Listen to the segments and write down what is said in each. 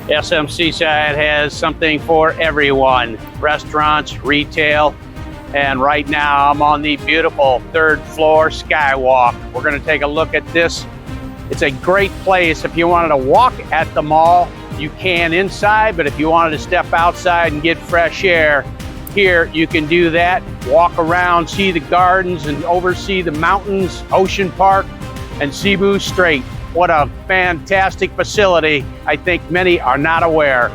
SM Seaside has something for everyone. Restaurants, retail, and right now I'm on the beautiful third floor skywalk. We're gonna take a look at this. It's a great place. If you wanted to walk at the mall, you can inside, but if you wanted to step outside and get fresh air, here you can do that. Walk around, see the gardens, and oversee the mountains, Ocean Park, and Cebu Strait. What a fantastic facility. I think many are not aware.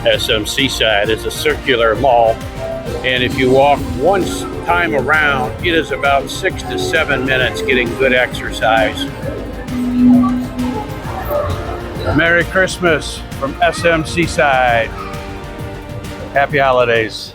SM Seaside is a circular mall, and if you walk one time around, it is about 6 to 7 minutes getting good exercise. Merry Christmas from SM Seaside. Happy holidays.